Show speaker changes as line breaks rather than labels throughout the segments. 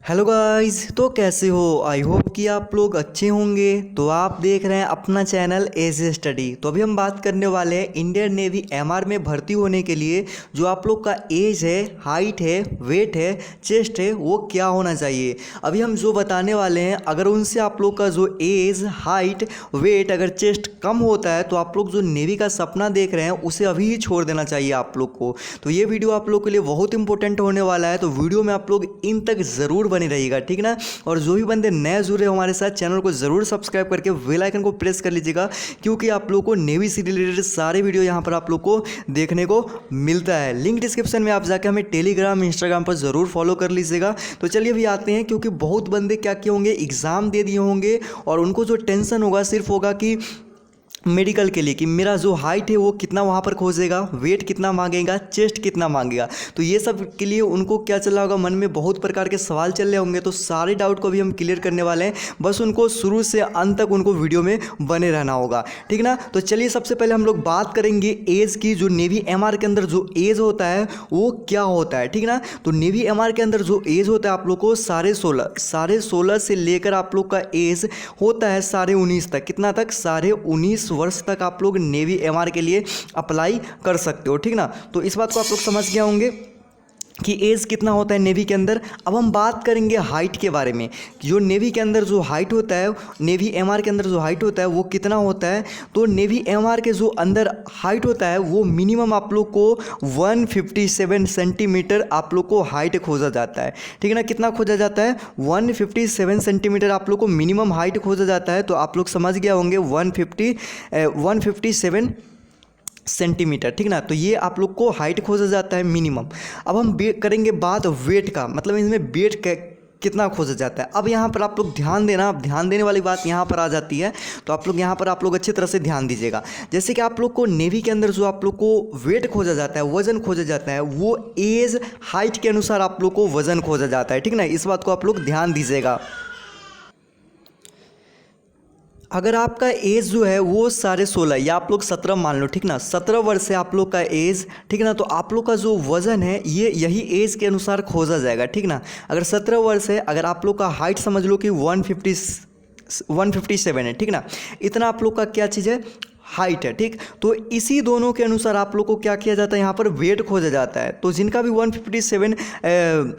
Hello guys, तो कैसे हो। आई होप कि आप लोग अच्छे होंगे। तो आप देख रहे हैं अपना चैनल एज स्टडी। तो अभी हम बात करने वाले हैं इंडियन नेवी एमआर में भर्ती होने के लिए जो आप लोग का एज है, हाइट है, वेट है, चेस्ट है, वो क्या होना चाहिए। अभी हम जो बताने वाले हैं, अगर उनसे आप लोग का जो एज, हाइट, वेट, अगर चेस्ट कम होता है तो आप लोग जो नेवी का सपना देख रहे हैं उसे अभी ही छोड़ देना चाहिए आप लोग को। तो ये वीडियो आप लोग के लिए बहुत इंपॉर्टेंट होने वाला है, तो वीडियो में आप लोग इन तक ज़रूर बने रहिएगा, ठीक ना। और जो भी बंदे नए जुड़े हो हमारे साथ, चैनल को ज़रूर सब्सक्राइब करके बेल आइकन को प्रेस कर लीजिएगा, क्योंकि आप लोग को नेवी से रिलेटेड सारे वीडियो यहाँ पर आप लोग को देखने को मिलता है। लिंक डिस्क्रिप्शन में आप जाकर हमें टेलीग्राम, इंस्टाग्राम पर ज़रूर फॉलो कर लीजिएगा। तो चलिए अभी आते हैं, क्योंकि बहुत बंदे क्या किए होंगे, एग्ज़ाम दे दिए होंगे और उनको जो टेंशन होगा सिर्फ होगा कि मेडिकल के लिए कि मेरा जो हाइट है वो कितना वहाँ पर खोजेगा, वेट कितना मांगेगा, चेस्ट कितना मांगेगा। तो ये सब के लिए उनको क्या चल रहा होगा, मन में बहुत प्रकार के सवाल चल रहे होंगे। तो सारे डाउट को भी हम क्लियर करने वाले हैं, बस उनको शुरू से अंत तक उनको वीडियो में बने रहना होगा, ठीक ना। तो चलिए सबसे पहले हम लोग बात करेंगे एज की। जो नेवी एमआर के अंदर जो एज होता है वो क्या होता है, ठीक ना। तो नेवी एमआर के अंदर जो एज होता है आप लोग को 16.5 से लेकर आप लोग का एज होता है 19.5 तक। कितना तक? 19.5 वर्ष तक आप लोग नेवी एमआर के लिए अप्लाई कर सकते हो, ठीक ना। तो इस बात को आप लोग समझ गए होंगे कि एज कितना होता है नेवी के अंदर। अब हम बात करेंगे हाइट के बारे में। जो नेवी के अंदर जो हाइट होता है, नेवी एमआर के अंदर जो हाइट होता है वो कितना होता है। तो नेवी एमआर के जो अंदर हाइट होता है वो मिनिमम आप लोग को 157 सेंटीमीटर आप लोग को हाइट खोजा जाता है, ठीक है ना। कितना खोजा जाता है? 157 सेंटीमीटर आप लोग को मिनिमम हाइट खोजा जाता है। तो आप लोग समझ गया होंगे 157 सेंटीमीटर, ठीक ना। तो ये आप लोग को हाइट खोजा जाता है मिनिमम। अब हम करेंगे बात वेट का, मतलब इसमें वेट कितना खोजा जाता है। अब यहाँ पर आप लोग ध्यान देना, अब ध्यान देने वाली बात यहाँ पर आ जाती है। तो आप लोग यहाँ पर आप लोग अच्छी तरह से ध्यान दीजिएगा। जैसे कि आप लोग को नेवी के अंदर जो आप लोग को वेट खोजा जाता है, वजन खोजा जाता है, वो एज हाइट के अनुसार आप लोग को वजन खोजा जाता है, ठीक ना। इस बात को आप लोग ध्यान दीजिएगा। अगर आपका एज जो है वो 16.5 या आप लोग 17 मान लो, ठीक ना, 17 वर्ष है आप लोग का एज, ठीक ना। तो आप लोग का जो वज़न है ये यही एज के अनुसार खोजा जाएगा, ठीक ना। अगर 17 वर्ष है, अगर आप लोग का हाइट समझ लो कि 157 है, ठीक ना। इतना आप लोग का क्या चीज़ है, हाइट है, ठीक। तो इसी दोनों के अनुसार आप लोग को क्या किया जाता है, यहाँ पर वेट खोजा जाता है। तो जिनका भी 157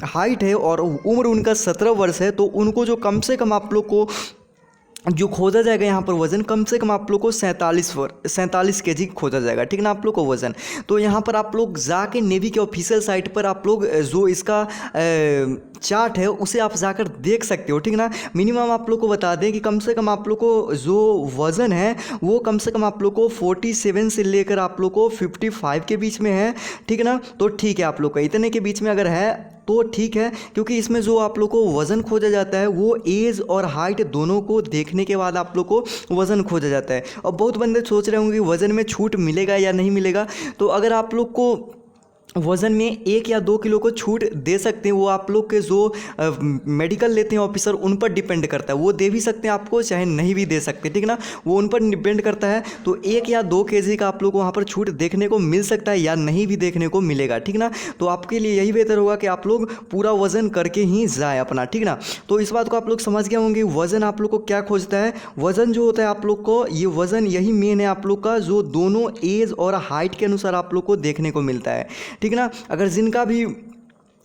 हाइट है और उम्र उनका 17 वर्ष है, तो उनको जो कम से कम आप लोग को जो खोजा जाएगा यहाँ पर वज़न, कम से कम आप लोग को 47 केजी खोजा जाएगा, ठीक ना, आप लोग को वज़न। तो यहाँ पर आप लोग जाके नेवी के ऑफिशियल साइट पर आप लोग जो इसका चार्ट है उसे आप जाकर देख सकते हो, ठीक ना। मिनिमम आप लोग को बता दें कि कम से कम आप लोग को जो वज़न है वो कम से कम आप लोग को 47 से लेकर आप लोग को 55 के बीच में है, ठीक ना। तो ठीक है, आप लोग का इतने के बीच में अगर है तो ठीक है, क्योंकि इसमें जो आप लोग को वज़न खोजा जाता है वो एज और हाइट दोनों को देखने के बाद आप लोग को वज़न खोजा जाता है। और बहुत बंदे सोच रहे होंगे कि वज़न में छूट मिलेगा या नहीं मिलेगा। तो अगर आप लोग को वज़न में 1 या 2 किलो को छूट दे सकते हैं, वो आप लोग के जो मेडिकल लेते हैं ऑफिसर उन पर डिपेंड करता है। वो दे भी सकते हैं आपको, चाहे नहीं भी दे सकते, ठीक ना, वो उन पर डिपेंड करता है। तो 1 या 2 केजी का आप लोग को वहाँ पर छूट देखने को मिल सकता है या नहीं भी देखने को मिलेगा, ठीक ना। तो आपके लिए यही बेहतर होगा कि आप लोग पूरा वज़न करके ही जाए अपना, ठीक ना। तो इस बात को आप लोग समझ गए होंगे। वज़न आप लोग को क्या खोजता है, वज़न जो होता है आप लोग को, ये वज़न यही मेन है आप लोग का, जो दोनों एज और हाइट के अनुसार आप लोग को देखने को मिलता है, ठीक ना। अगर जिनका भी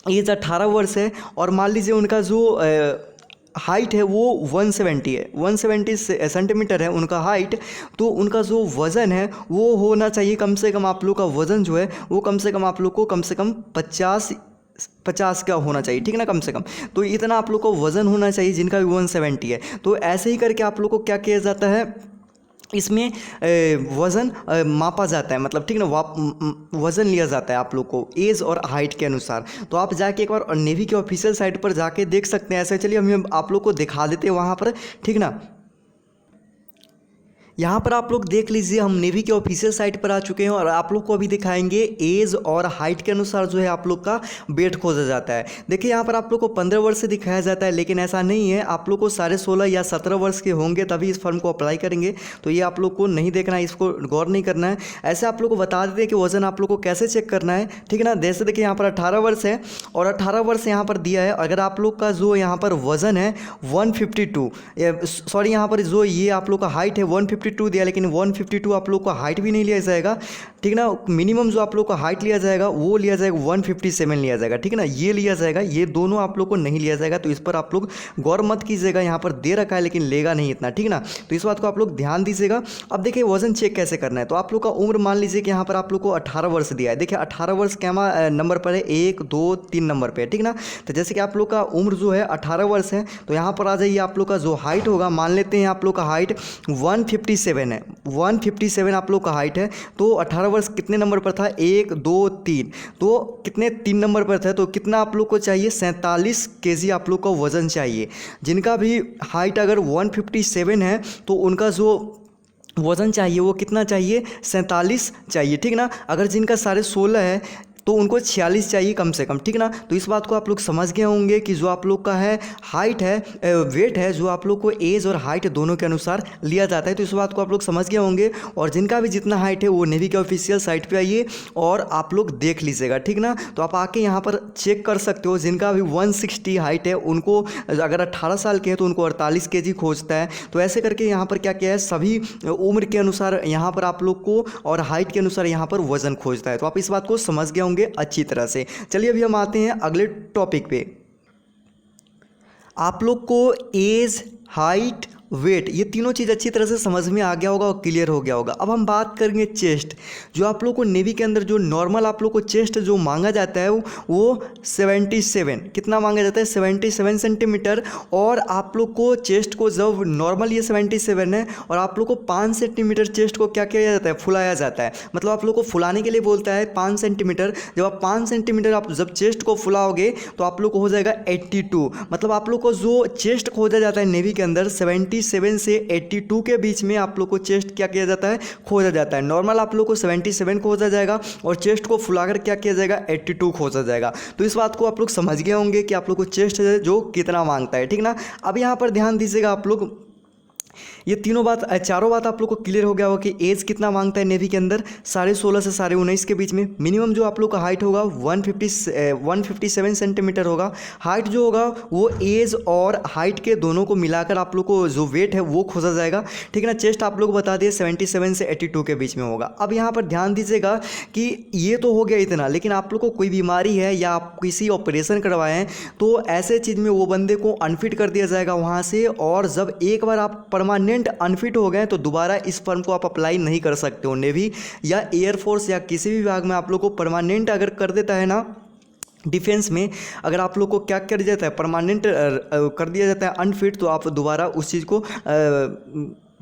एज 18 वर्ष है और मान लीजिए उनका जो हाइट है वो 170 है, 170 सेंटीमीटर है उनका हाइट, तो उनका जो वज़न है वो होना चाहिए कम से कम, आप लोग का वज़न जो है वो कम से कम आप लोग को कम से कम 50 का होना चाहिए, ठीक ना, कम से कम। तो इतना आप लोग को वज़न होना चाहिए जिनका भी 170 है। तो ऐसे ही करके आप लोग को क्या किया जाता है, इसमें वज़न मापा जाता है, मतलब, ठीक ना, वज़न लिया जाता है आप लोग को एज और हाइट के अनुसार। तो आप जाके एक बार नेवी के ऑफिशियल साइट पर जाके देख सकते हैं। ऐसे चलिए हम आप लोग को दिखा देते हैं वहाँ पर, ठीक ना। यहाँ पर आप लोग देख लीजिए, हम नेवी के ऑफिशियल साइट पर आ चुके हैं और आप लोग को अभी दिखाएंगे एज और हाइट के अनुसार जो है आप लोग का वेट खोजा जाता है। देखिए यहाँ पर आप लोग को 15 वर्ष से दिखाया जाता है, लेकिन ऐसा नहीं है। आप लोग को 16.5 या 17 वर्ष के होंगे तभी इस फॉर्म को अप्लाई करेंगे, तो ये आप लोग को नहीं देखना है, इसको गौर नहीं करना है। ऐसे आप लोग को बता देते हैं कि वजन आप लोग को कैसे चेक करना है, ठीक है ना। जैसे देखिए यहाँ पर 18 वर्ष है और 18 वर्ष यहाँ पर दिया है। अगर आप लोग का जो यहाँ पर वजन है 152, सॉरी यहाँ पर जो ये आप लोग का हाइट है 152 दिया, लेकिन 152 आप लोग का हाइट भी नहीं लिया जाएगा, ठीक है ना। मिनिमम जो आप लोग का हाइट लिया जाएगा वो लिया जाएगा 157 लिया जाएगा, ठीक है ना, ये लिया जाएगा। ये दोनों आप लोग को नहीं लिया जाएगा, तो इस पर आप लोग गौर मत कीजिएगा। यहाँ पर दे रखा है लेकिन लेगा नहीं इतना, ठीक है ना, तो इस बात को आप लोग ध्यान दीजिएगा। अब देखिए वजन चेक कैसे करना है, तो आप लोग का उम्र मान लीजिए कि यहाँ पर आप लोग को 18 वर्ष दिया है। देखिए 18 वर्ष क्या नंबर पर है, 1 2 3 नंबर पर है, ठीक ना। तो जैसे कि आप लोग का उम्र जो है 18 वर्ष है, तो यहाँ पर आ जाइए। आप लोग का जो हाइट होगा, मान लेते हैं आप लोग का हाइट 157 है, 157 आप लोग का हाइट है। तो 18 वर्ष कितने नंबर पर था, 1 2 3, तो कितने 3 नंबर पर था, तो कितना आप लोग को चाहिए, 47 kg आप लोग का वजन चाहिए। जिनका भी हाइट अगर 157 है तो उनका जो वज़न चाहिए वो कितना चाहिए, 47 चाहिए, ठीक ना। अगर जिनका 16.5 है तो उनको 46 चाहिए कम से कम, ठीक ना। तो इस बात को आप लोग समझ गए होंगे कि जो आप लोग का है हाइट है, वेट है, जो आप लोग को एज और हाइट दोनों के अनुसार लिया जाता है। तो इस बात को आप लोग समझ गए होंगे। और जिनका भी जितना हाइट है वो नेवी के ऑफिशियल साइट पे आइए और आप लोग देख लीजिएगा, ठीक ना। तो आप आके यहाँ पर चेक कर सकते हो। जिनका भी 160 हाइट है उनको अगर 18 साल के हैं तो उनको 48 kg खोजता है। तो ऐसे करके यहाँ पर क्या क्या है, सभी उम्र के अनुसार यहाँ पर आप लोग को और हाइट के अनुसार यहाँ पर वजन खोजता है। तो आप इस बात को समझ गए होंगे अच्छी तरह से। चलिए अभी हम आते हैं अगले टॉपिक पे। आप लोग को एज, हाइट, वेट, ये तीनों चीज़ अच्छी तरह से समझ में आ गया होगा और क्लियर हो गया होगा। अब हम बात करेंगे चेस्ट। जो आप लोग को नेवी के अंदर जो नॉर्मल आप लोग को चेस्ट जो मांगा जाता है वो 77, कितना मांगा जाता है, 77 सेंटीमीटर। और आप लोग को चेस्ट को जब नॉर्मल ये 77 है और आप लोग को 5 सेंटीमीटर चेस्ट को क्या किया जाता है, फुलाया जाता है। मतलब आप लोग को फुलाने के लिए बोलता है 5 सेंटीमीटर। जब आप 5 सेंटीमीटर आप जब चेस्ट को फुलाओगे तो आप लोग को हो जाएगा 82। मतलब आप लोग को जो चेस्ट खोजा जाता है नेवी के अंदर 77 से 82 के बीच में आप लोग को चेस्ट क्या किया जाता है, खोजा जाता है। नॉर्मल आप लोग को 77 खोजा जाएगा और चेस्ट को फुलाकर क्या किया जाएगा, 82 खोजा जाएगा। तो इस बात को आप लोग समझ गए होंगे कि आप लोग को चेस्ट जो कितना मांगता है, ठीक ना। अब यहाँ पर ध्यान दीजिएगा आप लोग, ये चारों बात आप लोग को क्लियर हो गया होगा कि एज कितना मांगता है नेवी के अंदर, 16.5 से 19.5 के बीच में। मिनिमम जो आप लोग का हाइट होगा 157 सेंटीमीटर होगा। हाइट जो होगा वो एज और हाइट के दोनों को मिलाकर आप लोग को जो वेट है वो खोजा जाएगा, ठीक है ना। चेस्ट आप लोग बता दिए 77 से 82 के बीच में होगा। अब यहाँ पर ध्यान दीजिएगा कि ये तो हो गया इतना, लेकिन आप लोग को कोई बीमारी है या आप किसी ऑपरेशन करवाए हैं तो ऐसे चीज़ में वो बंदे को अनफिट कर दिया जाएगा वहाँ से। और जब एक बार आप परमानेंट अनफिट हो गए तो दोबारा इस फॉर्म को आप अप्लाई नहीं कर सकते हो। नेवी या एयरफोर्स या किसी भी विभाग में आप लोग को परमानेंट अगर कर देता है ना, डिफेंस में अगर आप लोग को क्या कर दिया जाता है, परमानेंट कर दिया जाता है अनफिट, तो आप दोबारा उस चीज़ को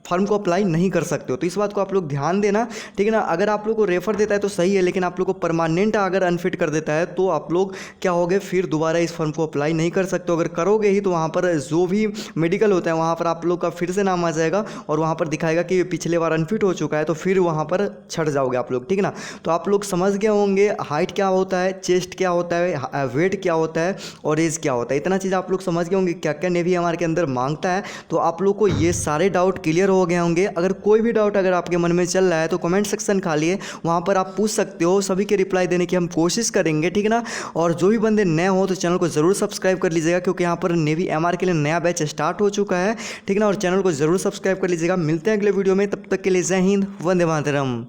फॉर्म को अप्लाई नहीं कर सकते हो। तो इस बात को आप लोग ध्यान देना, ठीक है ना। अगर आप लोग को रेफर देता है तो सही है, लेकिन आप लोग को परमानेंट अगर अनफिट कर देता है तो आप लोग क्या होगे, फिर दोबारा इस फॉर्म को अप्लाई नहीं कर सकते हो। अगर करोगे ही तो वहाँ पर जो भी मेडिकल होता है वहाँ पर आप लोग का फिर से नाम आ जाएगा और वहाँ पर दिखाएगा कि पिछले बार अनफिट हो चुका है, तो फिर वहाँ पर छट जाओगे आप लोग, ठीक है ना। तो आप लोग समझ गए होंगे हाइट क्या होता है, चेस्ट क्या होता है, वेट क्या होता है और एज क्या होता है। इतना चीज़ आप लोग समझ गए होंगे क्या क्या नेवी हमारे के अंदर मांगता है। तो आप लोग को ये सारे डाउट क्लियर हो गए होंगे। अगर कोई भी डाउट अगर आपके मन में चल रहा है तो कमेंट सेक्शन खाली है, वहाँ पर आप पूछ सकते हो। सभी के रिप्लाई देने की हम कोशिश करेंगे, ठीक है ना। और जो भी बंदे नए हो तो चैनल को ज़रूर सब्सक्राइब कर लीजिएगा, क्योंकि यहाँ पर नेवी एमआर के लिए नया बैच स्टार्ट हो चुका है, ठीक है ना। और चैनल को ज़रूर सब्सक्राइब कर लीजिएगा। मिलते हैं अगले वीडियो में, तब तक के लिए जय हिंद, वंदे मातरम।